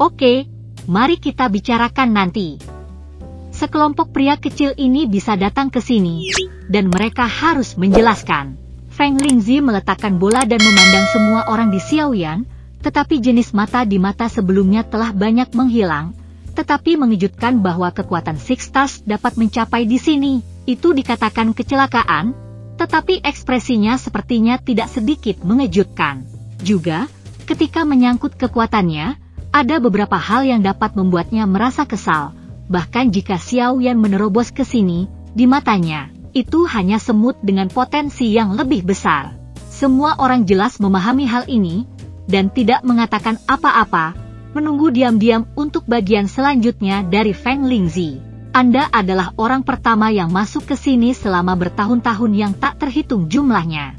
Oke, mari kita bicarakan nanti. Sekelompok pria kecil ini bisa datang ke sini, dan mereka harus menjelaskan. Feng Lingzi meletakkan bola dan memandang semua orang di Xiaoyan, tetapi jenis mata di mata sebelumnya telah banyak menghilang. Tetapi mengejutkan bahwa kekuatan Six Stars dapat mencapai di sini. Itu dikatakan kecelakaan, tetapi ekspresinya sepertinya tidak sedikit mengejutkan. Juga, ketika menyangkut kekuatannya, ada beberapa hal yang dapat membuatnya merasa kesal. Bahkan jika Xiaoyan menerobos ke sini, di matanya, itu hanya semut dengan potensi yang lebih besar. Semua orang jelas memahami hal ini, dan tidak mengatakan apa-apa, menunggu diam-diam untuk bagian selanjutnya dari Feng Lingzi. Anda adalah orang pertama yang masuk ke sini selama bertahun-tahun yang tak terhitung jumlahnya.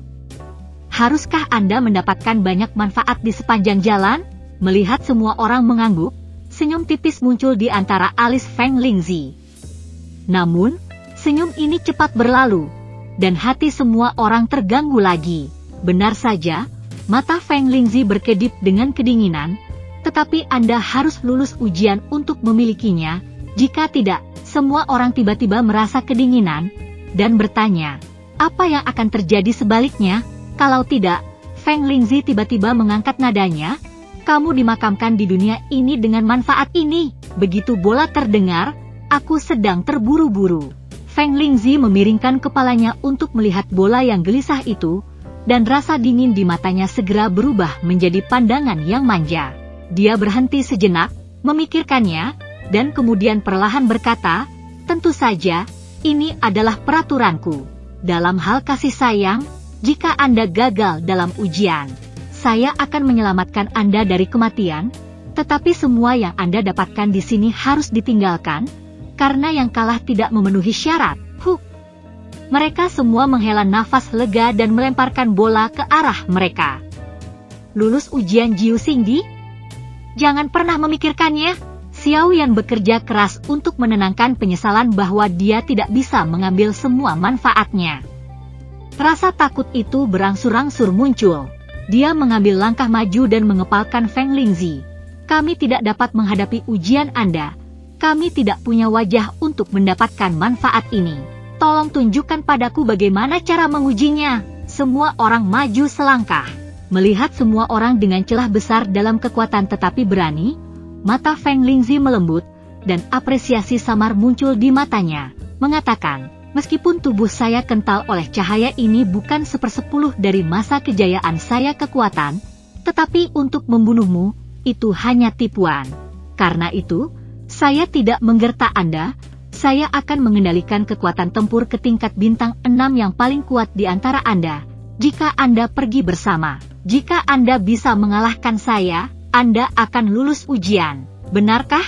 Haruskah Anda mendapatkan banyak manfaat di sepanjang jalan? Melihat semua orang mengangguk, senyum tipis muncul di antara alis Feng Lingzi. Namun, senyum ini cepat berlalu, dan hati semua orang terganggu lagi. Benar saja, mata Feng Lingzi berkedip dengan kedinginan, tetapi Anda harus lulus ujian untuk memilikinya. Jika tidak, semua orang tiba-tiba merasa kedinginan, dan bertanya, apa yang akan terjadi sebaliknya? Kalau tidak, Feng Lingzi tiba-tiba mengangkat nadanya, kamu dimakamkan di dunia ini dengan manfaat ini. Begitu bola terdengar, aku sedang terburu-buru. Feng Lingzi memiringkan kepalanya untuk melihat bola yang gelisah itu, dan rasa dingin di matanya segera berubah menjadi pandangan yang manja. Dia berhenti sejenak, memikirkannya, dan kemudian perlahan berkata, tentu saja, ini adalah peraturanku. Dalam hal kasih sayang, jika Anda gagal dalam ujian, saya akan menyelamatkan Anda dari kematian, tetapi semua yang Anda dapatkan di sini harus ditinggalkan, karena yang kalah tidak memenuhi syarat. Mereka semua menghela nafas lega dan melemparkan bola ke arah mereka. Lulus ujian Jiu Xingdi? Jangan pernah memikirkannya. Xiaoyan bekerja keras untuk menenangkan penyesalan bahwa dia tidak bisa mengambil semua manfaatnya. Rasa takut itu berangsur-angsur muncul. Dia mengambil langkah maju dan mengepalkan Feng Lingzi. Kami tidak dapat menghadapi ujian Anda. Kami tidak punya wajah untuk mendapatkan manfaat ini. Tolong tunjukkan padaku bagaimana cara mengujinya. Semua orang maju selangkah. Melihat semua orang dengan celah besar dalam kekuatan tetapi berani, mata Feng Lingzi melembut, dan apresiasi samar muncul di matanya, mengatakan, meskipun tubuh saya kental oleh cahaya ini bukan 1/10 dari masa kejayaan saya kekuatan, tetapi untuk membunuhmu, itu hanya tipuan. Karena itu, saya tidak menggertak Anda, saya akan mengendalikan kekuatan tempur ke tingkat bintang 6 yang paling kuat di antara Anda. Jika Anda pergi bersama, jika Anda bisa mengalahkan saya, Anda akan lulus ujian. Benarkah?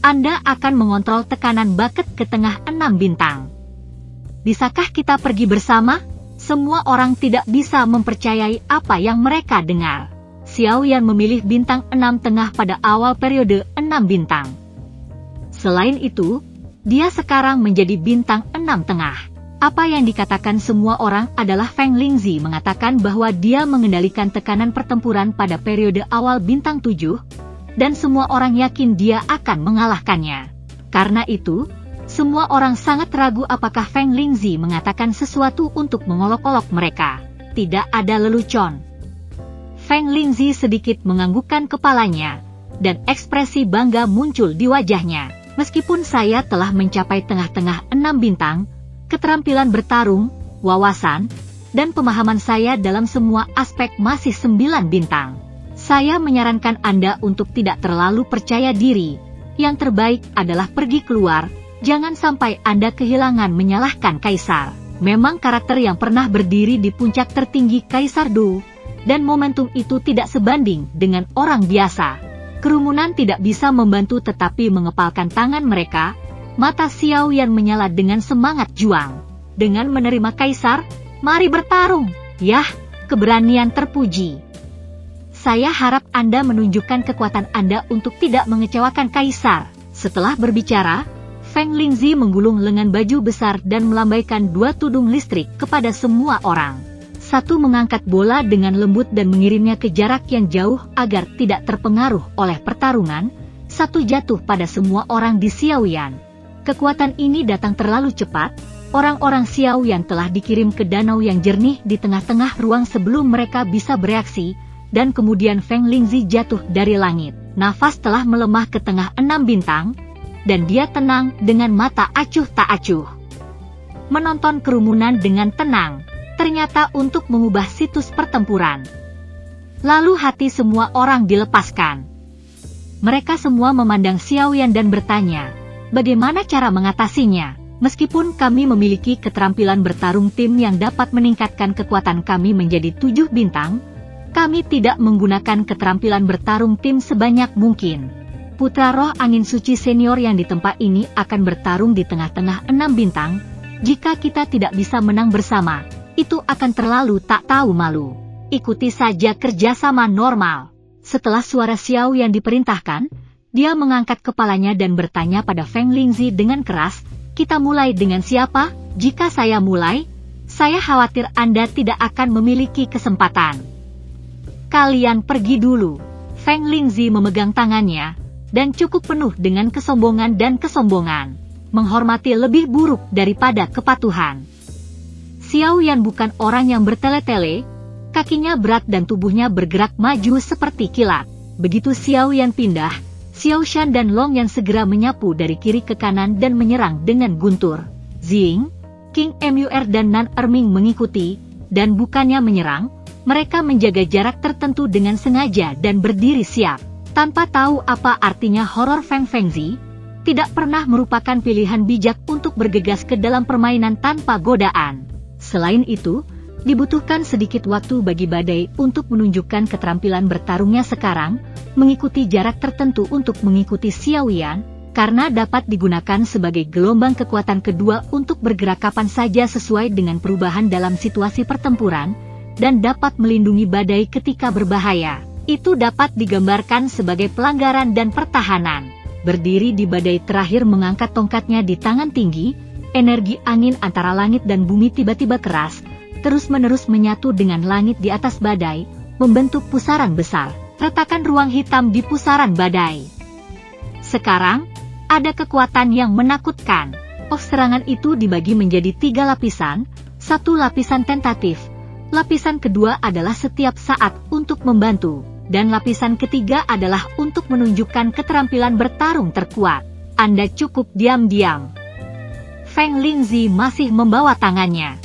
Anda akan mengontrol tekanan baket ke tengah 6 bintang. Bisakah kita pergi bersama? Semua orang tidak bisa mempercayai apa yang mereka dengar. Xiaoyan memilih bintang 6 tengah pada awal periode 6 bintang. Selain itu, dia sekarang menjadi bintang 6 tengah. Apa yang dikatakan semua orang adalah Feng Lingzi mengatakan bahwa dia mengendalikan tekanan pertempuran pada periode awal bintang 7, dan semua orang yakin dia akan mengalahkannya. Karena itu, semua orang sangat ragu apakah Feng Lingzi mengatakan sesuatu untuk mengolok-olok mereka. Tidak ada lelucon. Feng Lingzi sedikit menganggukkan kepalanya, dan ekspresi bangga muncul di wajahnya. Meskipun saya telah mencapai tengah-tengah 6 bintang, keterampilan bertarung, wawasan, dan pemahaman saya dalam semua aspek masih 9 bintang. Saya menyarankan Anda untuk tidak terlalu percaya diri. Yang terbaik adalah pergi keluar, jangan sampai Anda kehilangan menyalahkan Kaisar. Memang karakter yang pernah berdiri di puncak tertinggi Kaisar Du, dan momentum itu tidak sebanding dengan orang biasa. Kerumunan tidak bisa membantu tetapi mengepalkan tangan mereka. Mata Xiaoyan menyala dengan semangat juang. Dengan menerima Kaisar, mari bertarung. Yah, keberanian terpuji. Saya harap Anda menunjukkan kekuatan Anda untuk tidak mengecewakan Kaisar. Setelah berbicara, Feng Lingzi menggulung lengan baju besar dan melambaikan 2 tudung listrik kepada semua orang. satu mengangkat bola dengan lembut dan mengirimnya ke jarak yang jauh agar tidak terpengaruh oleh pertarungan, satu jatuh pada semua orang di Xiaoyan. Kekuatan ini datang terlalu cepat, orang-orang Xiaoyan telah dikirim ke danau yang jernih di tengah-tengah ruang sebelum mereka bisa bereaksi, dan kemudian Feng Lingzi jatuh dari langit. Nafas telah melemah ke tengah 6 bintang, dan dia tenang dengan mata acuh tak acuh. Menonton kerumunan dengan tenang, ternyata untuk mengubah situs pertempuran. Lalu hati semua orang dilepaskan. Mereka semua memandang Xiaoyan dan bertanya, bagaimana cara mengatasinya? Meskipun kami memiliki keterampilan bertarung tim yang dapat meningkatkan kekuatan kami menjadi 7 bintang, kami tidak menggunakan keterampilan bertarung tim sebanyak mungkin. Putra roh angin suci senior yang di tempat ini akan bertarung di tengah-tengah 6 bintang. Jika kita tidak bisa menang bersama, itu akan terlalu tak tahu malu. Ikuti saja kerjasama normal. Setelah suara Xiao yang diperintahkan, dia mengangkat kepalanya dan bertanya pada Feng Lingzi dengan keras, kita mulai dengan siapa? Jika saya mulai, saya khawatir Anda tidak akan memiliki kesempatan. Kalian pergi dulu. Feng Lingzi memegang tangannya, dan cukup penuh dengan kesombongan dan kesombongan. Menghormati lebih buruk daripada kepatuhan. Xiaoyan bukan orang yang bertele-tele, kakinya berat dan tubuhnya bergerak maju seperti kilat. Begitu Xiaoyan pindah, Xiao Shan dan Long yang segera menyapu dari kiri ke kanan dan menyerang dengan guntur. Zing, King Mur dan Nan Erming mengikuti, dan bukannya menyerang, mereka menjaga jarak tertentu dengan sengaja dan berdiri siap. Tanpa tahu apa artinya horor Feng Fengzi, tidak pernah merupakan pilihan bijak untuk bergegas ke dalam permainan tanpa godaan. Selain itu, dibutuhkan sedikit waktu bagi badai untuk menunjukkan keterampilan bertarungnya sekarang, mengikuti jarak tertentu untuk mengikuti Xiaoyan, karena dapat digunakan sebagai gelombang kekuatan kedua untuk bergerak kapan saja sesuai dengan perubahan dalam situasi pertempuran, dan dapat melindungi badai ketika berbahaya. Itu dapat digambarkan sebagai pelanggaran dan pertahanan. Berdiri di badai terakhir mengangkat tongkatnya di tangan tinggi, energi angin antara langit dan bumi tiba-tiba keras, terus-menerus menyatu dengan langit di atas badai, membentuk pusaran besar. Retakan ruang hitam di pusaran badai. Sekarang, ada kekuatan yang menakutkan. Serangan itu dibagi menjadi 3 lapisan, satu lapisan tentatif, lapisan kedua adalah setiap saat untuk membantu, dan lapisan ketiga adalah untuk menunjukkan keterampilan bertarung terkuat. Anda cukup diam-diam. Feng Lingzi masih membawa tangannya.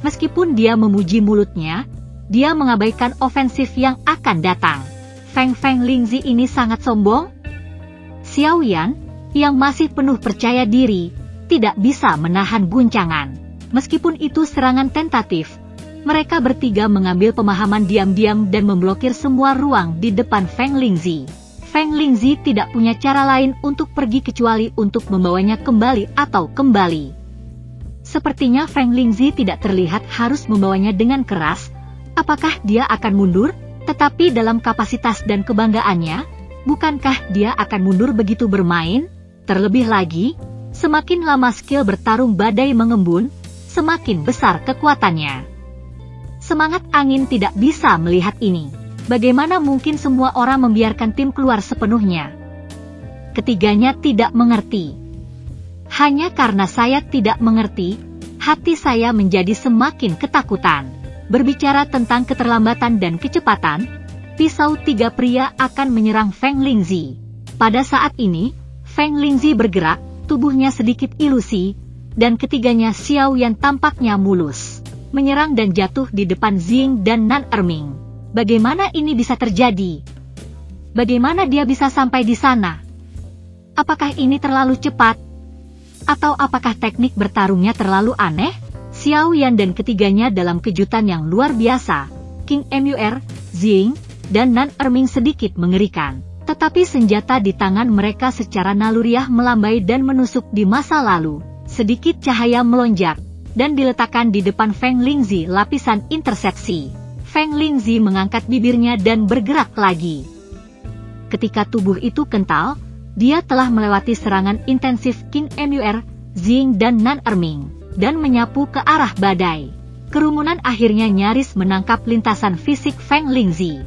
Meskipun dia memuji mulutnya, dia mengabaikan ofensif yang akan datang. Feng Lingzi ini sangat sombong. Xiaoyan, yang masih penuh percaya diri, tidak bisa menahan guncangan. Meskipun itu serangan tentatif, mereka bertiga mengambil pemahaman diam-diam dan memblokir semua ruang di depan Feng Lingzi. Feng Lingzi tidak punya cara lain untuk pergi kecuali untuk membawanya kembali atau kembali. Sepertinya Feng Lingzi tidak terlihat harus membawanya dengan keras. Apakah dia akan mundur? Tetapi dalam kapasitas dan kebanggaannya, bukankah dia akan mundur begitu bermain? Terlebih lagi, semakin lama skill bertarung badai mengembun, semakin besar kekuatannya. Semangat angin tidak bisa melihat ini. Bagaimana mungkin semua orang membiarkan tim keluar sepenuhnya? Ketiganya tidak mengerti. Hanya karena saya tidak mengerti, hati saya menjadi semakin ketakutan. Berbicara tentang keterlambatan dan kecepatan, pisau 3 pria akan menyerang Feng Lingzi. Pada saat ini, Feng Lingzi bergerak, tubuhnya sedikit ilusi, dan ketiganya Xiaoyan tampaknya mulus, menyerang dan jatuh di depan Zing dan Nan Erming. Bagaimana ini bisa terjadi? Bagaimana dia bisa sampai di sana? Apakah ini terlalu cepat? Atau apakah teknik bertarungnya terlalu aneh? Xiaoyan dan ketiganya dalam kejutan yang luar biasa. King Mur, Zing, dan Nan Erming sedikit mengerikan. Tetapi senjata di tangan mereka secara naluriah melambai dan menusuk di masa lalu. Sedikit cahaya melonjak, dan diletakkan di depan Feng Lingzi lapisan interseksi. Feng Lingzi mengangkat bibirnya dan bergerak lagi. Ketika tubuh itu kental, dia telah melewati serangan intensif King Mur, Zing dan Nan Erming, dan menyapu ke arah badai. Kerumunan akhirnya nyaris menangkap lintasan fisik Feng Lingzi.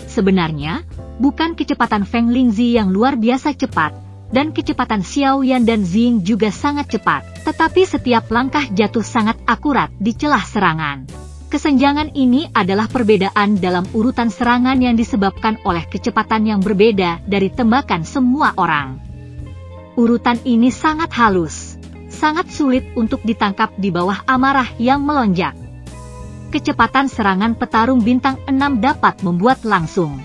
Sebenarnya, bukan kecepatan Feng Lingzi yang luar biasa cepat, dan kecepatan Xiao Yan dan Ziying juga sangat cepat, tetapi setiap langkah jatuh sangat akurat di celah serangan. Kesenjangan ini adalah perbedaan dalam urutan serangan yang disebabkan oleh kecepatan yang berbeda dari tembakan semua orang. Urutan ini sangat halus, sangat sulit untuk ditangkap di bawah amarah yang melonjak. Kecepatan serangan petarung bintang 6 dapat membuat langsung.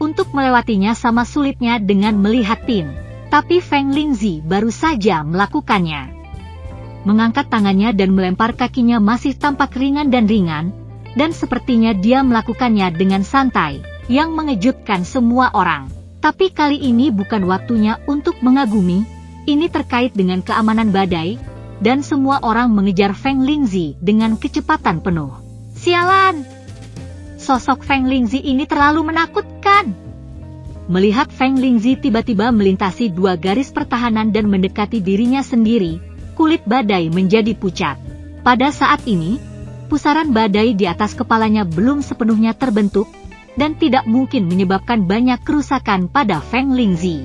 Untuk melewatinya sama sulitnya dengan melihat pin, tapi Feng Lingzi baru saja melakukannya. Mengangkat tangannya dan melempar kakinya masih tampak ringan, dan sepertinya dia melakukannya dengan santai, yang mengejutkan semua orang. Tapi kali ini bukan waktunya untuk mengagumi, ini terkait dengan keamanan badai, dan semua orang mengejar Feng Lingzi dengan kecepatan penuh. Sialan! Sosok Feng Lingzi ini terlalu menakutkan. Melihat Feng Lingzi tiba-tiba melintasi 2 garis pertahanan dan mendekati dirinya sendiri, kulit badai menjadi pucat. Pada saat ini, pusaran badai di atas kepalanya belum sepenuhnya terbentuk, dan tidak mungkin menyebabkan banyak kerusakan pada Feng Lingzi.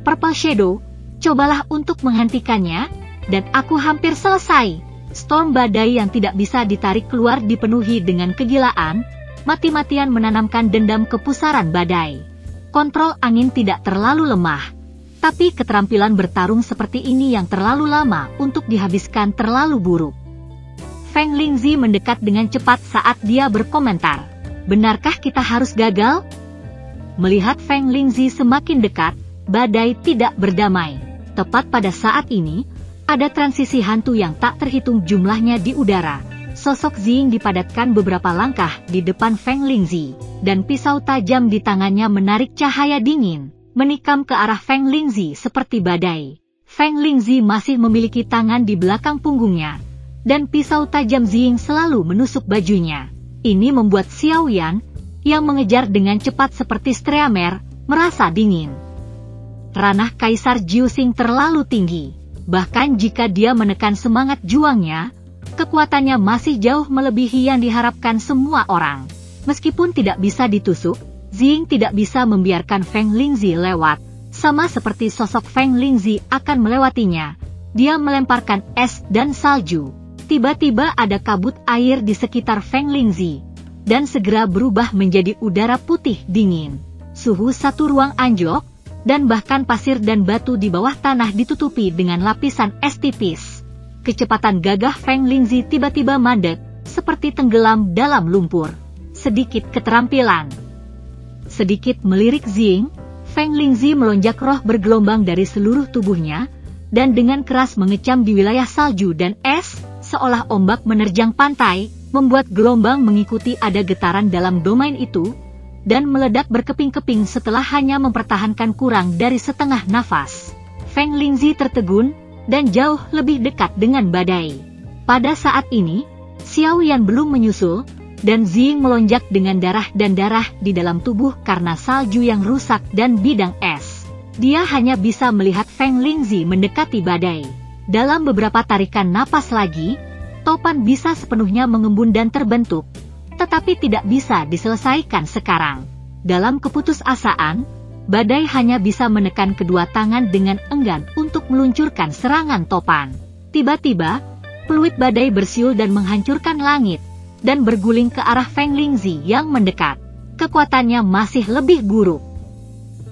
Purple Shadow, cobalah untuk menghentikannya, dan aku hampir selesai. Storm badai yang tidak bisa ditarik keluar dipenuhi dengan kegilaan, mati-matian menanamkan dendam ke pusaran badai. Kontrol angin tidak terlalu lemah, tapi keterampilan bertarung seperti ini yang terlalu lama untuk dihabiskan terlalu buruk. Feng Lingzi mendekat dengan cepat saat dia berkomentar. Benarkah kita harus gagal? Melihat Feng Lingzi semakin dekat, badai tidak berdamai. Tepat pada saat ini, ada transisi hantu yang tak terhitung jumlahnya di udara. Sosok Ziying dipadatkan beberapa langkah di depan Feng Lingzi, dan pisau tajam di tangannya menarik cahaya dingin, menikam ke arah Feng Lingzi seperti badai. Feng Lingzi masih memiliki tangan di belakang punggungnya, dan pisau tajam Ziying selalu menusuk bajunya. Ini membuat Xiao Yan, yang mengejar dengan cepat seperti Streamer, merasa dingin. Ranah Kaisar Jiuxing terlalu tinggi, bahkan jika dia menekan semangat juangnya, kekuatannya masih jauh melebihi yang diharapkan semua orang. Meskipun tidak bisa ditusuk, Ziying tidak bisa membiarkan Feng Lingzi lewat, sama seperti sosok Feng Lingzi akan melewatinya. Dia melemparkan es dan salju. Tiba-tiba ada kabut air di sekitar Feng Lingzi, dan segera berubah menjadi udara putih dingin. Suhu satu ruang anjlok, dan bahkan pasir dan batu di bawah tanah ditutupi dengan lapisan es tipis. Kecepatan gagah Feng Lingzi tiba-tiba mandek, seperti tenggelam dalam lumpur. Sedikit keterampilan. Sedikit melirik Ziying, Feng Lingzi melonjak roh bergelombang dari seluruh tubuhnya, dan dengan keras mengecam di wilayah salju dan es, seolah ombak menerjang pantai, membuat gelombang mengikuti ada getaran dalam domain itu, dan meledak berkeping-keping setelah hanya mempertahankan kurang dari setengah nafas. Feng Lingzi tertegun, dan jauh lebih dekat dengan badai. Pada saat ini, Xiao Yan belum menyusul, dan Ziying melonjak dengan darah di dalam tubuh karena salju yang rusak dan bidang es. Dia hanya bisa melihat Feng Lingzi mendekati badai. Dalam beberapa tarikan napas lagi, topan bisa sepenuhnya mengembun dan terbentuk, tetapi tidak bisa diselesaikan sekarang. Dalam keputusasaan, badai hanya bisa menekan kedua tangan dengan enggan untuk meluncurkan serangan topan. Tiba-tiba, peluit badai bersiul dan menghancurkan langit, dan berguling ke arah Feng Lingzi yang mendekat. Kekuatannya masih lebih buruk.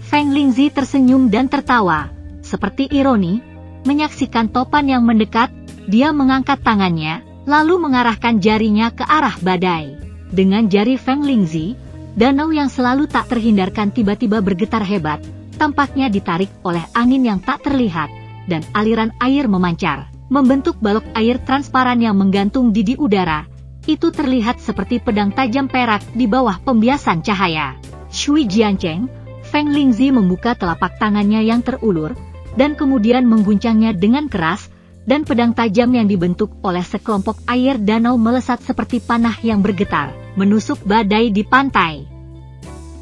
Feng Lingzi tersenyum dan tertawa, seperti ironi, menyaksikan topan yang mendekat. Dia mengangkat tangannya, lalu mengarahkan jarinya ke arah badai. Dengan jari Feng Lingzi, danau yang selalu tak terhindarkan tiba-tiba bergetar hebat, tampaknya ditarik oleh angin yang tak terlihat, dan aliran air memancar, membentuk balok air transparan yang menggantung di udara. Itu terlihat seperti pedang tajam perak di bawah pembiasan cahaya. Shui Jiancheng, Feng Lingzi membuka telapak tangannya yang terulur, dan kemudian mengguncangnya dengan keras, dan pedang tajam yang dibentuk oleh sekelompok air danau melesat seperti panah yang bergetar, menusuk badai di pantai.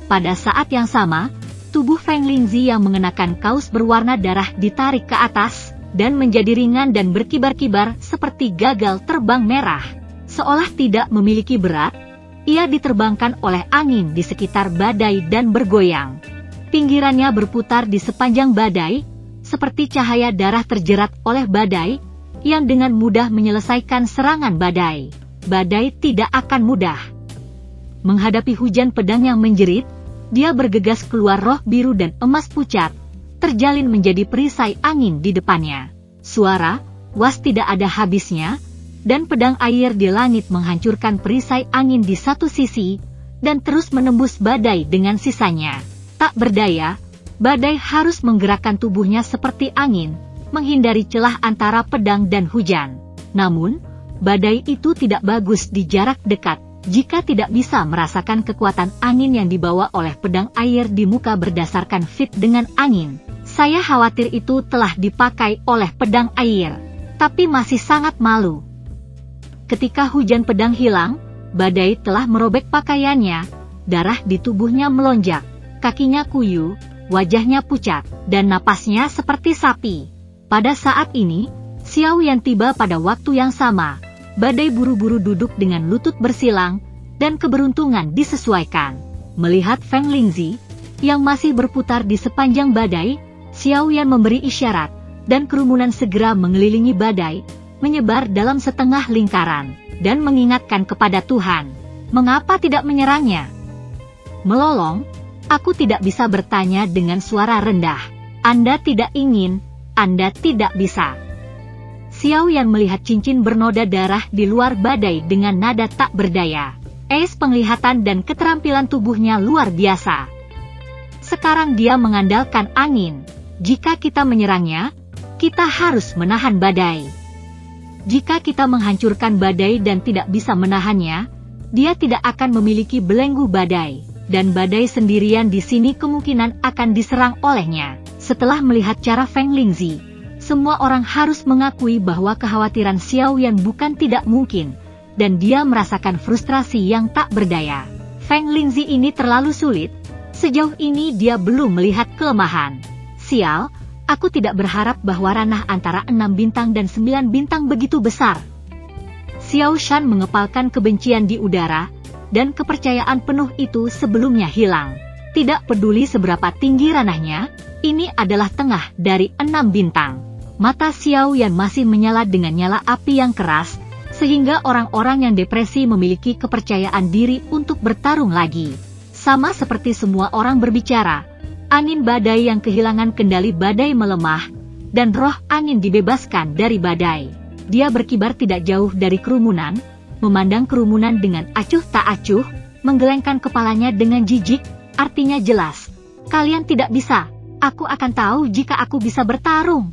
Pada saat yang sama, tubuh Feng Lingzi yang mengenakan kaos berwarna darah ditarik ke atas, dan menjadi ringan dan berkibar-kibar seperti gagal terbang merah. Seolah tidak memiliki berat, ia diterbangkan oleh angin di sekitar badai dan bergoyang. Pinggirannya berputar di sepanjang badai, seperti cahaya darah terjerat oleh badai, yang dengan mudah menyelesaikan serangan badai. Badai tidak akan mudah menghadapi hujan pedang yang menjerit. Dia bergegas keluar roh biru dan emas pucat, terjalin menjadi perisai angin di depannya. Suara was tidak ada habisnya, dan pedang air di langit menghancurkan perisai angin di satu sisi, dan terus menembus badai dengan sisanya. Tak berdaya, badai harus menggerakkan tubuhnya seperti angin, menghindari celah antara pedang dan hujan. Namun, badai itu tidak bagus di jarak dekat, jika tidak bisa merasakan kekuatan angin yang dibawa oleh pedang air di muka berdasarkan fit dengan angin. Saya khawatir itu telah dipakai oleh pedang air, tapi masih sangat malu. Ketika hujan pedang hilang, badai telah merobek pakaiannya, darah di tubuhnya melonjak, kakinya kuyu, wajahnya pucat, dan napasnya seperti sapi. Pada saat ini, Xiao Yan tiba pada waktu yang sama. Badai buru-buru duduk dengan lutut bersilang, dan keberuntungan disesuaikan. Melihat Feng Lingzi, yang masih berputar di sepanjang badai, Xiao Yan memberi isyarat, dan kerumunan segera mengelilingi badai, menyebar dalam setengah lingkaran, dan mengingatkan kepada Tuhan. Mengapa tidak menyerangnya? Melolong, aku tidak bisa bertanya dengan suara rendah. Anda tidak ingin, Anda tidak bisa. Xiao Yan melihat cincin bernoda darah di luar badai dengan nada tak berdaya. Penglihatan dan keterampilan tubuhnya luar biasa. Sekarang dia mengandalkan angin. Jika kita menyerangnya, kita harus menahan badai. Jika kita menghancurkan badai dan tidak bisa menahannya, dia tidak akan memiliki belenggu badai, dan badai sendirian di sini kemungkinan akan diserang olehnya. Setelah melihat cara Feng Lingzi, semua orang harus mengakui bahwa kekhawatiran Xiao Yan bukan tidak mungkin, dan dia merasakan frustrasi yang tak berdaya. Feng Lingzi ini terlalu sulit, sejauh ini dia belum melihat kelemahan. Sial, aku tidak berharap bahwa ranah antara 6 bintang dan 9 bintang begitu besar. Xiao Shan mengepalkan kebencian di udara, dan kepercayaan penuh itu sebelumnya hilang. Tidak peduli seberapa tinggi ranahnya, ini adalah tengah dari 6 bintang. Mata Xiao Yan masih menyala dengan nyala api yang keras, sehingga orang-orang yang depresi memiliki kepercayaan diri untuk bertarung lagi. Sama seperti semua orang berbicara, angin badai yang kehilangan kendali badai melemah, dan roh angin dibebaskan dari badai. Dia berkibar tidak jauh dari kerumunan, memandang kerumunan dengan acuh tak acuh, menggelengkan kepalanya dengan jijik, artinya jelas. Kalian tidak bisa, aku akan tahu jika aku bisa bertarung.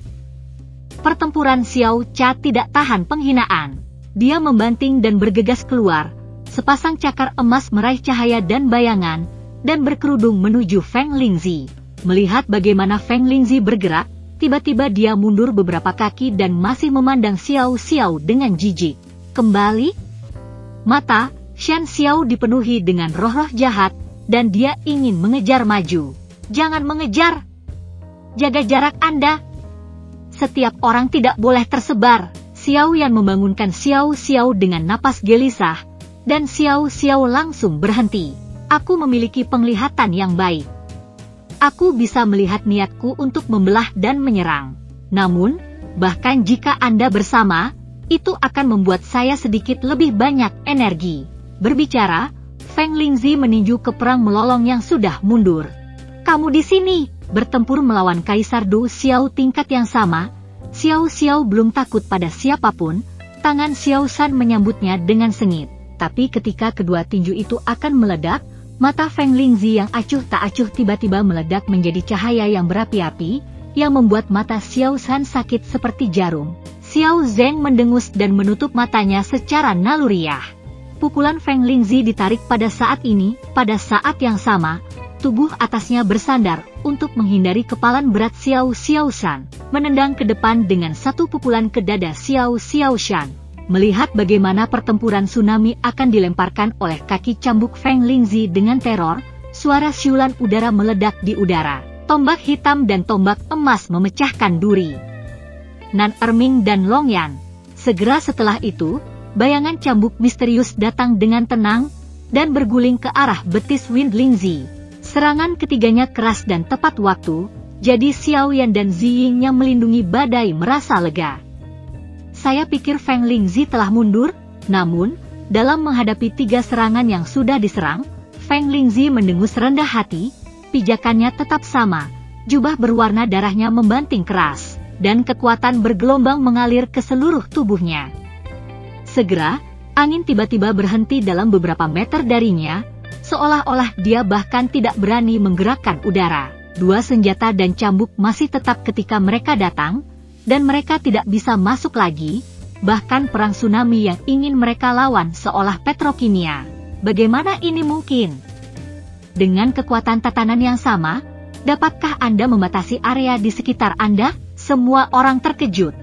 Pertempuran Xiao Cha tidak tahan penghinaan. Dia membanting dan bergegas keluar, sepasang cakar emas meraih cahaya dan bayangan, dan berkerudung menuju Feng Lingzi. Melihat bagaimana Feng Lingzi bergerak, tiba-tiba dia mundur beberapa kaki dan masih memandang Xiao Xiao dengan jijik. Kembali, mata Shan Xiao dipenuhi dengan roh-roh jahat, dan dia ingin mengejar maju. Jangan mengejar! Jaga jarak Anda! Setiap orang tidak boleh tersebar. Xiao Yan membangunkan Xiao Xiao dengan napas gelisah, dan Xiao Xiao langsung berhenti. Aku memiliki penglihatan yang baik. Aku bisa melihat niatku untuk membelah dan menyerang. Namun, bahkan jika Anda bersama, itu akan membuat saya sedikit lebih banyak energi. Berbicara, Feng Lingzi meninju ke perang melolong yang sudah mundur. Kamu di sini, bertempur melawan Kaisar Du Xiao tingkat yang sama. Xiao Xiao belum takut pada siapapun, tangan Xiao Shan menyambutnya dengan sengit. Tapi ketika kedua tinju itu akan meledak, mata Feng Lingzi yang acuh tak acuh tiba-tiba meledak menjadi cahaya yang berapi-api, yang membuat mata Xiao Shan sakit seperti jarum. Xiao Zeng mendengus dan menutup matanya secara naluriah. Pukulan Feng Lingzi ditarik pada saat ini, pada saat yang sama, tubuh atasnya bersandar untuk menghindari kepalan berat Xiao Xiao Shan, menendang ke depan dengan satu pukulan ke dada Xiao Xiao Shan. Melihat bagaimana pertempuran tsunami akan dilemparkan oleh kaki cambuk Feng Lingzi dengan teror, suara siulan udara meledak di udara. Tombak hitam dan tombak emas memecahkan duri Nan Erming dan Long Yan. Segera setelah itu, bayangan cambuk misterius datang dengan tenang dan berguling ke arah betis Wind Lingzi. Serangan ketiganya keras dan tepat waktu, jadi Xiao Yan dan Ziying yang melindungi badai merasa lega. Saya pikir Feng Lingzi telah mundur, namun, dalam menghadapi 3 serangan yang sudah diserang, Feng Lingzi mendengus rendah hati, pijakannya tetap sama, jubah berwarna darahnya membanting keras, dan kekuatan bergelombang mengalir ke seluruh tubuhnya. Segera, angin tiba-tiba berhenti dalam beberapa meter darinya, seolah-olah dia bahkan tidak berani menggerakkan udara. 2 senjata dan cambuk masih tetap ketika mereka datang, dan mereka tidak bisa masuk lagi, bahkan perang tsunami yang ingin mereka lawan seolah petrokimia. Bagaimana ini mungkin? Dengan kekuatan tatanan yang sama, dapatkah Anda membatasi area di sekitar Anda? Semua orang terkejut.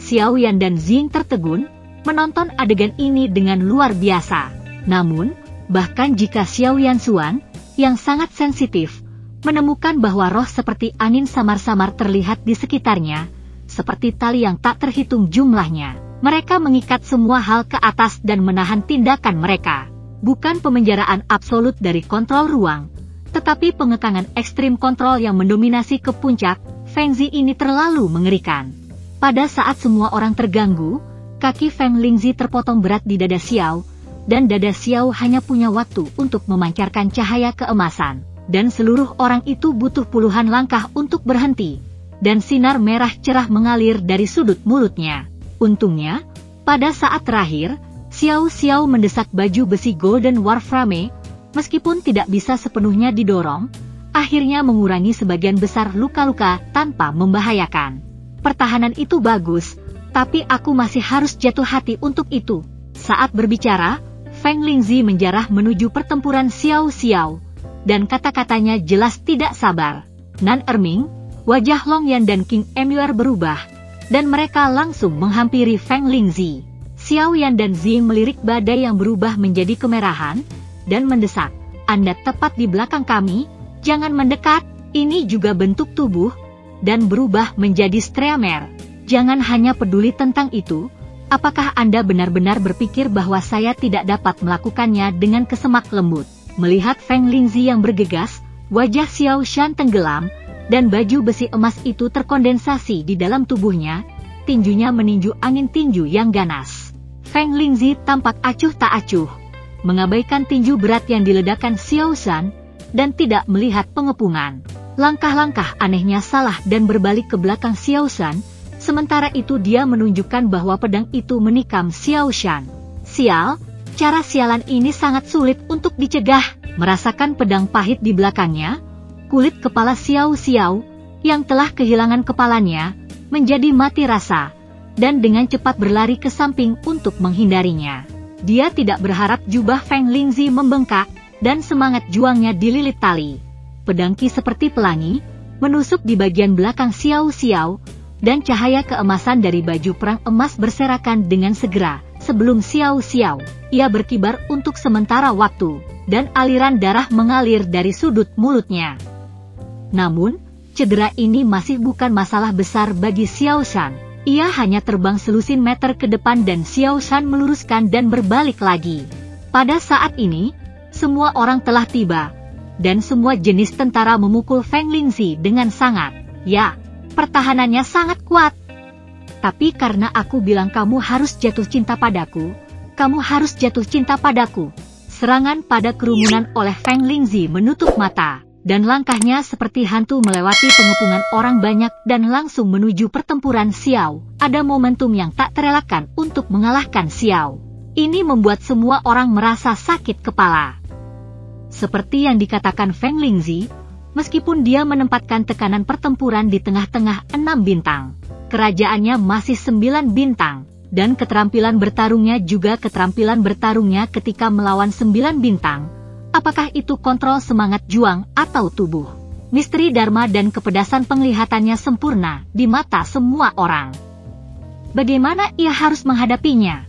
Xiao Yan dan Ziying tertegun, menonton adegan ini dengan luar biasa. Namun, bahkan jika Xiao Yan Xuan, yang sangat sensitif, menemukan bahwa roh seperti angin samar-samar terlihat di sekitarnya, seperti tali yang tak terhitung jumlahnya, mereka mengikat semua hal ke atas dan menahan tindakan mereka. Bukan pemenjaraan absolut dari kontrol ruang, tetapi pengekangan ekstrim kontrol yang mendominasi ke puncak. Feng Zi ini terlalu mengerikan. Pada saat semua orang terganggu, kaki Feng Lingzi terpotong berat di dada Xiao, dan dada Xiao hanya punya waktu untuk memancarkan cahaya keemasan, dan seluruh orang itu butuh puluhan langkah untuk berhenti, dan sinar merah cerah mengalir dari sudut mulutnya. Untungnya, pada saat terakhir, Xiao mendesak baju besi Golden Warframe, meskipun tidak bisa sepenuhnya didorong, akhirnya mengurangi sebagian besar luka-luka tanpa membahayakan. Pertahanan itu bagus, tapi aku masih harus jatuh hati untuk itu. Saat berbicara, Feng Lingzi menjarah menuju pertempuran Xiao, dan kata-katanya jelas tidak sabar. Nan Erming, wajah Long Yan dan King Emuer berubah, dan mereka langsung menghampiri Feng Lingzi. Xiao Yan dan Ziying melirik badai yang berubah menjadi kemerahan, dan mendesak, Anda tepat di belakang kami, jangan mendekat. Ini juga bentuk tubuh, dan berubah menjadi streamer. Jangan hanya peduli tentang itu. Apakah Anda benar-benar berpikir bahwa saya tidak dapat melakukannya dengan kesemak lembut? Melihat Feng Lingzi yang bergegas, wajah Xiao Shan tenggelam, dan baju besi emas itu terkondensasi di dalam tubuhnya, tinjunya meninju angin tinju yang ganas. Feng Lingzi tampak acuh tak acuh, mengabaikan tinju berat yang diledakkan Xiao Shan, dan tidak melihat pengepungan. Langkah-langkah anehnya salah dan berbalik ke belakang Xiao Shan, sementara itu dia menunjukkan bahwa pedang itu menikam Xiao Shan. Sial, cara sialan ini sangat sulit untuk dicegah. Merasakan pedang pahit di belakangnya, kulit kepala Xiao, yang telah kehilangan kepalanya, menjadi mati rasa, dan dengan cepat berlari ke samping untuk menghindarinya. Dia tidak berharap jubah Feng Lingzi membengkak, dan semangat juangnya dililit tali. Pedang Qi seperti pelangi, menusuk di bagian belakang Xiao, dan cahaya keemasan dari baju perang emas berserakan dengan segera. Sebelum Xiao, ia berkibar untuk sementara waktu, dan aliran darah mengalir dari sudut mulutnya. Namun, cedera ini masih bukan masalah besar bagi Xiao Shan. Ia hanya terbang selusin meter ke depan dan Xiao Shan meluruskan dan berbalik lagi. Pada saat ini, semua orang telah tiba, dan semua jenis tentara memukul Feng Lingzi dengan sangat. Ya, pertahanannya sangat kuat. Tapi karena aku bilang kamu harus jatuh cinta padaku, kamu harus jatuh cinta padaku. Serangan pada kerumunan oleh Feng Lingzi menutup mata, dan langkahnya seperti hantu melewati pengepungan orang banyak dan langsung menuju pertempuran Xiao. Ada momentum yang tak terelakkan untuk mengalahkan Xiao. Ini membuat semua orang merasa sakit kepala. Seperti yang dikatakan Feng Lingzi, meskipun dia menempatkan tekanan pertempuran di tengah-tengah 6 bintang, kerajaannya masih 9 bintang, dan keterampilan bertarungnya juga keterampilan bertarungnya ketika melawan 9 bintang. Apakah itu kontrol semangat juang atau tubuh? Misteri Dharma dan kepedasan penglihatannya sempurna di mata semua orang. Bagaimana ia harus menghadapinya?